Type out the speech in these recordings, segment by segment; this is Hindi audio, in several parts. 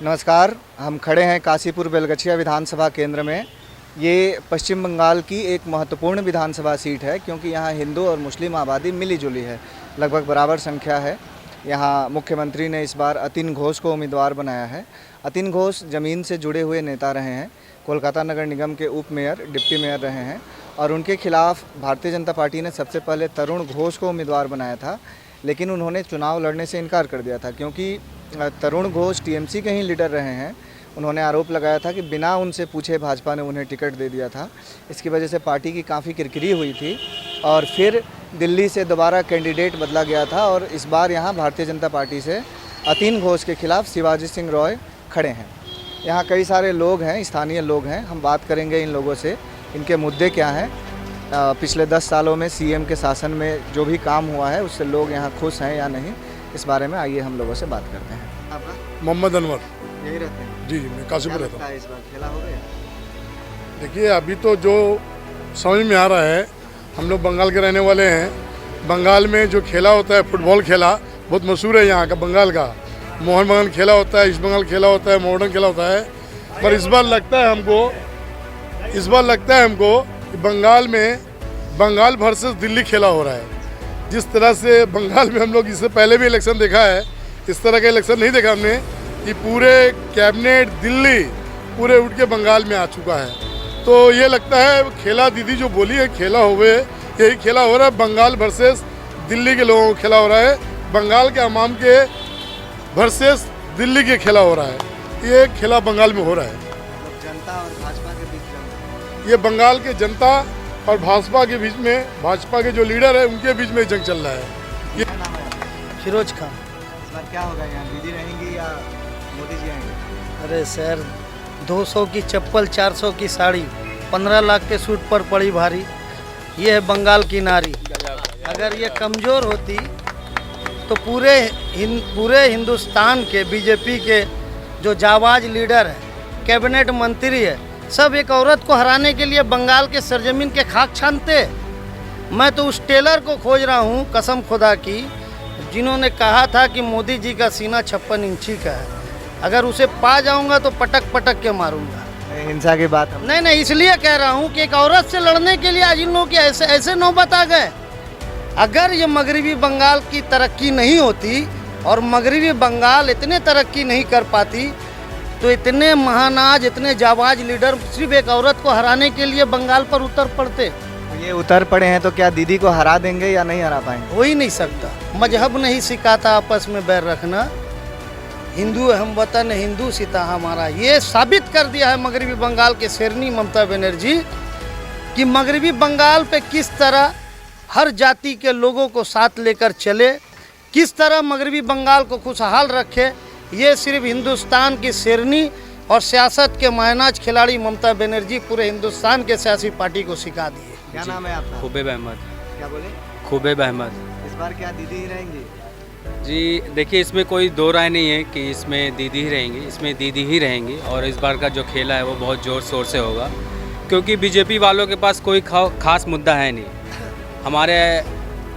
नमस्कार, हम खड़े हैं काशीपुर बेलगछिया विधानसभा केंद्र में। ये पश्चिम बंगाल की एक महत्वपूर्ण विधानसभा सीट है क्योंकि यहाँ हिंदू और मुस्लिम आबादी मिली जुली है, लगभग बराबर संख्या है। यहाँ मुख्यमंत्री ने इस बार अतिन घोष को उम्मीदवार बनाया है। अतिन घोष ज़मीन से जुड़े हुए नेता रहे हैं, कोलकाता नगर निगम के उप मेयर, डिप्टी मेयर रहे हैं और उनके खिलाफ भारतीय जनता पार्टी ने सबसे पहले तरुण घोष को उम्मीदवार बनाया था, लेकिन उन्होंने चुनाव लड़ने से इनकार कर दिया था क्योंकि तरुण घोष टीएमसी के ही लीडर रहे हैं। उन्होंने आरोप लगाया था कि बिना उनसे पूछे भाजपा ने उन्हें टिकट दे दिया था। इसकी वजह से पार्टी की काफ़ी किरकिरी हुई थी और फिर दिल्ली से दोबारा कैंडिडेट बदला गया था और इस बार यहाँ भारतीय जनता पार्टी से अतिन घोष के खिलाफ शिवाजी सिंह रॉय खड़े हैं। यहाँ कई सारे लोग हैं, स्थानीय लोग हैं, हम बात करेंगे इन लोगों से, इनके मुद्दे क्या हैं। पिछले 10 सालों में सीएम के शासन में जो भी काम हुआ है उससे लोग यहाँ खुश हैं या नहीं, इस बारे में आइए हम लोगों से बात करते हैं। आपका? मोहम्मद अनवर। यही रहते हैं? जी, मैं काशीपुर रहता हूँ। इस बार खेला हो गया? देखिए, अभी तो जो समझ में आ रहा है, हम लोग बंगाल के रहने वाले हैं। बंगाल में जो खेला होता है, फुटबॉल खेला बहुत मशहूर है यहाँ का, बंगाल का। मोहन बगान खेला होता है, ईस्ट बंगाल खेला होता है, मॉडर्न खेला होता है। पर इस बार लगता है हमको कि बंगाल में बंगाल वर्सेस दिल्ली खेला हो रहा है। जिस तरह से बंगाल में हम लोग इससे पहले भी इलेक्शन देखा है, इस तरह का इलेक्शन नहीं देखा हमने कि पूरे कैबिनेट दिल्ली पूरे उठ के बंगाल में आ चुका है। तो ये लगता है खेला, दीदी जो बोली है खेला हुए, यही खेला हो रहा है। बंगाल वर्सेस दिल्ली के लोगों को खेला हो रहा है, बंगाल के अवाम के वर्सेस दिल्ली के खेला हो रहा है। ये खेला बंगाल में हो रहा है। जनता और भाजपा के बीच ये बंगाल के जनता और भाजपा के बीच में, भाजपा के जो लीडर है उनके बीच में जंग चल रहा है। ये नाम है? फिरोज खान। इस बार क्या होगा यहाँ, दीदी रहेंगी या मोदी जी आएंगे? अरे सर, 200 की चप्पल, 400 की साड़ी, 15 लाख के सूट पर पड़ी भारी। ये है बंगाल की नारी। अगर ये कमज़ोर होती तो पूरे हिंदुस्तान के बीजेपी के जो जाबाज लीडर है, कैबिनेट मंत्री है, सब एक औरत को हराने के लिए बंगाल के सरजमीन के खाक छानते। मैं तो उस टेलर को खोज रहा हूँ, कसम खुदा की, जिन्होंने कहा था कि मोदी जी का सीना 56 इंची का है। अगर उसे पा जाऊंगा तो पटक पटक के मारूंगा। हिंसा की बात हम नहीं, इसलिए कह रहा हूँ कि एक औरत से लड़ने के लिए आज इन लोगों की ऐसे नौबत आ गए। अगर ये मगरबी बंगाल की तरक्की नहीं होती और मगरबी बंगाल इतने तरक्की नहीं कर पाती तो इतने महानाज, इतने जाबाज लीडर सिर्फ एक औरत को हराने के लिए बंगाल पर उतर पड़ते। ये उतर पड़े हैं तो क्या दीदी को हरा देंगे या नहीं हरा पाएंगे? हो ही नहीं सकता। मजहब नहीं सिखाता आपस में बैर रखना। हिंदू हम वतन, हिंदू सीता हमारा। ये साबित कर दिया है मगरबी बंगाल के शेरनी ममता बनर्जी कि मगरबी बंगाल पे किस तरह हर जाति के लोगों को साथ लेकर चले, किस तरह मगरबी बंगाल को खुशहाल रखे। ये सिर्फ हिंदुस्तान की शेरनी और सियासत के मायनाज खिलाड़ी ममता बनर्जी पूरे हिंदुस्तान के सियासी पार्टी को सिखा दी है। क्या नाम है आपका? खुबेब अहमद। क्या बोले? खुबेब अहमद। इस बार क्या दीदी ही रहेंगी? जी देखिए, इसमें कोई दो राय नहीं है कि इसमें दीदी ही रहेंगी, इसमें दीदी ही रहेंगी। और इस बार का जो खेला है वो बहुत ज़ोर शोर से होगा क्योंकि बीजेपी वालों के पास कोई खास मुद्दा है नहीं। हमारे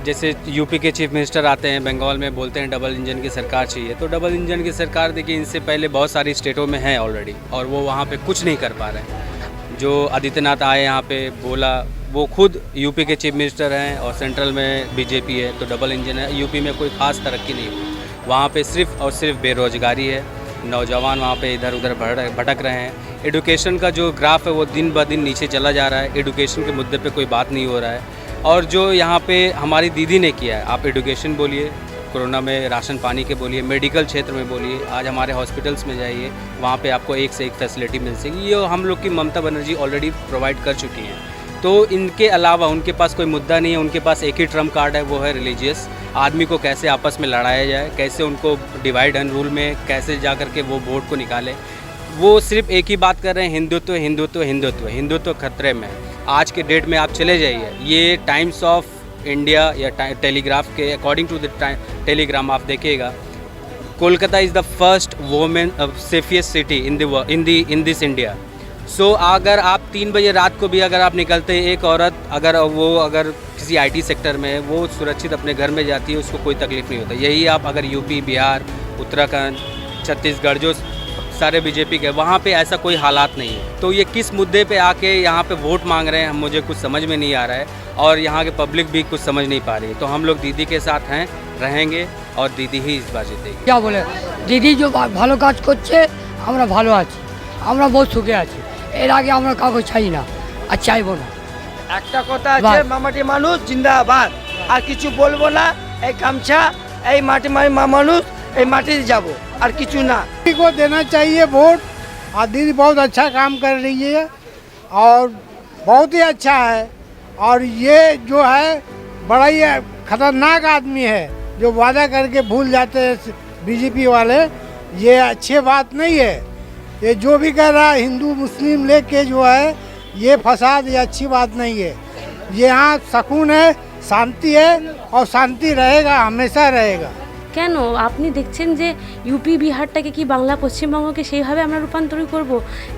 जैसे यूपी के चीफ मिनिस्टर आते हैं बंगाल में, बोलते हैं डबल इंजन की सरकार चाहिए, तो डबल इंजन की सरकार देखिए इनसे पहले बहुत सारी स्टेटों में है ऑलरेडी और वो वहाँ पे कुछ नहीं कर पा रहे हैं। जो आदित्यनाथ आए यहाँ पे बोला, वो खुद यूपी के चीफ मिनिस्टर हैं और सेंट्रल में बीजेपी है, तो डबल इंजन है। यूपी में कोई खास तरक्की नहीं हुई, वहाँ पे सिर्फ और सिर्फ बेरोजगारी है। नौजवान वहाँ पे इधर उधर भटक रहे हैं। एडुकेशन का जो ग्राफ है वो दिन ब दिन नीचे चला जा रहा है। एडुकेशन के मुद्दे पे कोई बात नहीं हो रहा है। और जो यहाँ पे हमारी दीदी ने किया है, आप एडुकेशन बोलिए, कोरोना में राशन पानी के बोलिए, मेडिकल क्षेत्र में बोलिए, आज हमारे हॉस्पिटल्स में जाइए, वहाँ पे आपको एक से एक फैसिलिटी मिल सकेगी। ये हम लोग की ममता बनर्जी ऑलरेडी प्रोवाइड कर चुकी हैं। तो इनके अलावा उनके पास कोई मुद्दा नहीं है। उनके पास एक ही ट्रम्प कार्ड है, वो है रिलीजियस। आदमी को कैसे आपस में लड़ाया जाए, कैसे उनको डिवाइड एंड रूल में कैसे जा कर के वो वोट को निकाले, वो सिर्फ एक ही बात कर रहे हैं, हिंदुत्व हिंदुत्व हिंदुत्व। हिंदुत्व खतरे में है। आज के डेट में आप चले जाइए, ये टाइम्स ऑफ इंडिया या टेलीग्राफ के अकॉर्डिंग टू द टेलीग्राम आप देखिएगा, Kolkata is the first women safest city in this India. So अगर आप 3 बजे रात को भी अगर आप निकलते हैं, एक औरत अगर किसी आईटी सेक्टर में है, वो सुरक्षित अपने घर में जाती है, उसको कोई तकलीफ नहीं होता। यही आप अगर यूपी, बिहार, उत्तराखंड, छत्तीसगढ़ जो सारे बीजेपी के, वहाँ पे ऐसा कोई हालात नहीं है। तो ये किस मुद्दे पे आके यहाँ पे वोट मांग रहे हैं, मुझे कुछ समझ में नहीं आ रहा है, और यहाँ के पब्लिक भी कुछ समझ नहीं पा रही है। तो हम लोग दीदी के साथ हैं, रहेंगे, और दीदी ही इस बार जीतेगी। क्या बोले দিদি যে ভালো কাজ করছে, আমরা ভালো আছি, আমরা বহুত সুখে আছি। এর আগে আমরা কাউকে চাই না আর চাইবো না। একটা কথা আছে, মামাটি মানুষ জিন্দাবাদ, আর কিছু বলবো না। এই গামছা, এই মাটি মানুষ, এই মাটিতে যাব, আর কিছু না। दीदी को देना चाहिए वोट, और दीदी बहुत अच्छा काम कर रही है और बहुत ही अच्छा है। और ये जो है बड़ा ही खतरनाक आदमी है जो वादा करके भूल जाते हैं बीजेपी वाले। ये अच्छी बात नहीं है। ये जो भी कर रहा है हिंदू मुस्लिम लेके जो है ये फसाद, ये अच्छी बात नहीं है। ये यहाँ सुकून है, शांति है, और शांति रहेगा, हमेशा रहेगा। কেন আপনি দেখছেন যে ইউপি বিহারটাকে কি বাংলা পশ্চিমবঙ্গকে সেইভাবে আমরা রূপান্তরিত করব?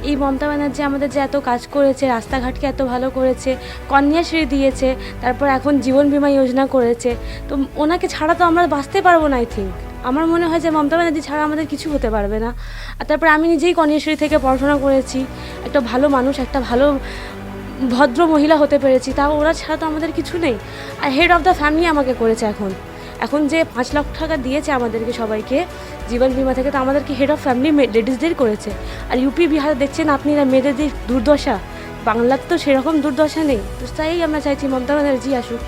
এই মমতা ব্যানার্জি আমাদের যে এত কাজ করেছে, রাস্তাঘাটকে এত ভালো করেছে, কন্যাশ্রী দিয়েছে, তারপর এখন জীবন বীমা যোজনা করেছে, তো ওনাকে ছাড়া তো আমরা বাঁচতে পারবো না। আই থিঙ্ক আমার মনে হয় যে মমতা ব্যানার্জি ছাড়া আমাদের কিছু হতে পারবে না। আর তারপর আমি নিজেই কন্যাশ্রী থেকে পড়াশোনা করেছি, একটা ভালো মানুষ, একটা ভালো ভদ্র মহিলা হতে পেরেছি, তাও ওরা ছাড়া তো আমাদের কিছু নেই। আর হেড অফ দ্য ফ্যামিলি আমাকে করেছে এখন যে 5 লাখ টাকা দিয়েছে আমাদেরকে সবাইকে জীবন বীমা থেকে, তো আমাদেরকে হেড অফ ফ্যামিলি লেডিসদের করেছে। আর ইউপি বিহার দেখছেন আপনি মেয়েদের দুর্দশা, বাংলাতে তো সেরকম দুর্দশা নেই। তো তাই আমরা চাইছি মমতা ব্যানার্জি আসুক।